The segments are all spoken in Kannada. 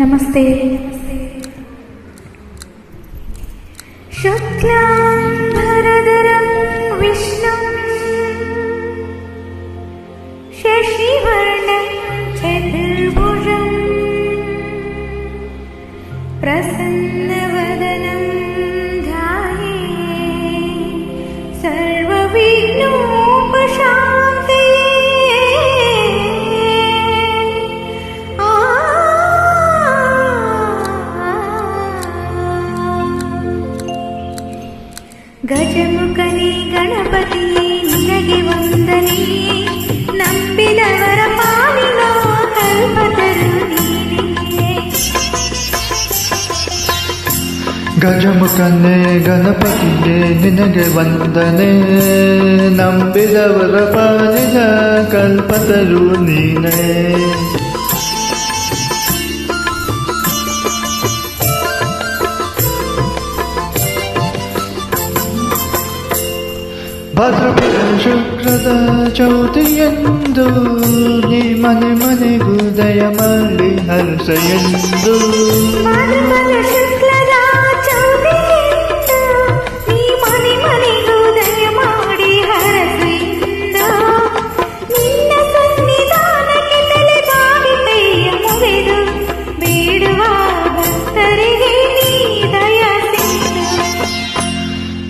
ನಮಸ್ತೆ. ಶುಕ್ಲಾಂಬರಧರಂ ವಿಷ್ಣುಂ ಶಶಿವರ್ಣಂ ಚತುರ್ಭುಜಂ ಪ್ರಸನ್ನವದನಂ ಧ್ಯಾಯೇತ್ ಸರ್ವವಿಘ್ನೋಪಶಾಂತಯೇ. ಗಜಮುಖನೇ ಗಣಪತಿಯೇ ನಿನಗೆ ವಂದನೆ, ನಂಬಿದವರ ಪಾಲಿನ ಕಲ್ಪತರು ನೀನೇ. ಗಜಮುಖನೇ ಗಣಪತಿಯೇ ನಿನಗೆ ವಂದನೆ, ನಂಬಿದವರ ಪಾಲಿನ ಕಲ್ಪತರು ನೀನೇ. ಭಾದ್ರಪದ ಶುಕ್ರದ ಚೌತಿಯಂದು ನೀ ಮನೆ ಮನೆಗೂ ದಯ ಮಾಡಿ ಹರ್ಷ ಎಂದು.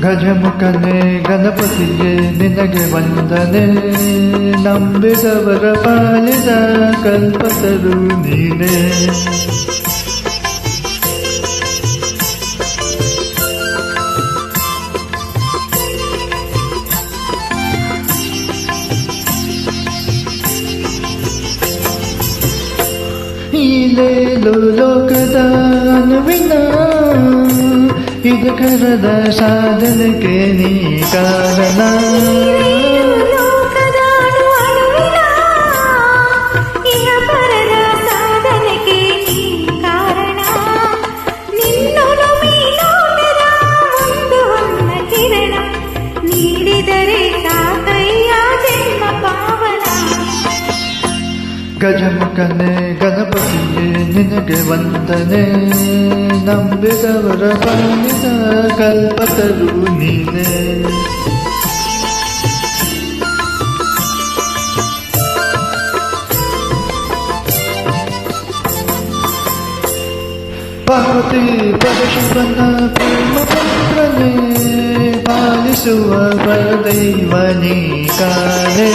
ಗಜಮುಖನೇ ಗಣಪತಿಯೇ ನಿನಗೆ ವಂದನೆ, ನಂಬಿದವರ ಪಾಲಿನ ಕಲ್ಪತರು ನೀನೇ. ಈಲೇಲು ಲೋಕದ ಅನುವಿನ ಇದು ಕರದ ಸಾಧನಕ್ಕೆ ನೀ ಕಾರಣ. ಗಜಮುಖನೇ ಗಣಪತಿಯೇ ನಿನಗೆ ವಂದನೆ, ನಂಬಿದವರ ಪಾಲಿನ ಕಲ್ಪತರು ನೀನೇ. ಪಾರ್ವತಿ ಪರಶಿವನ ಪ್ರೇಮ ಪುತ್ರನೇ, ಪಾಲಿಸುವ ಪರದೈವನೇ ಕಾಣೆ.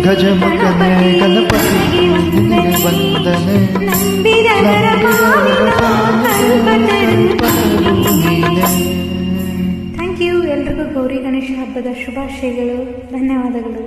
ಗಜಮುಖನೇ ಗಣಪತಿಯೇ ನಿನಗೆ ವಂದನೆ, ನಂಬಿದವರ ಕಲ್ಪತರು ನೀನೇ. Thank you. ಎಲ್ರಿಗೂ ಗೌರಿ ಗಣೇಶ ಹಬ್ಬದ ಶುಭಾಶಯಗಳು. ಧನ್ಯವಾದಗಳು.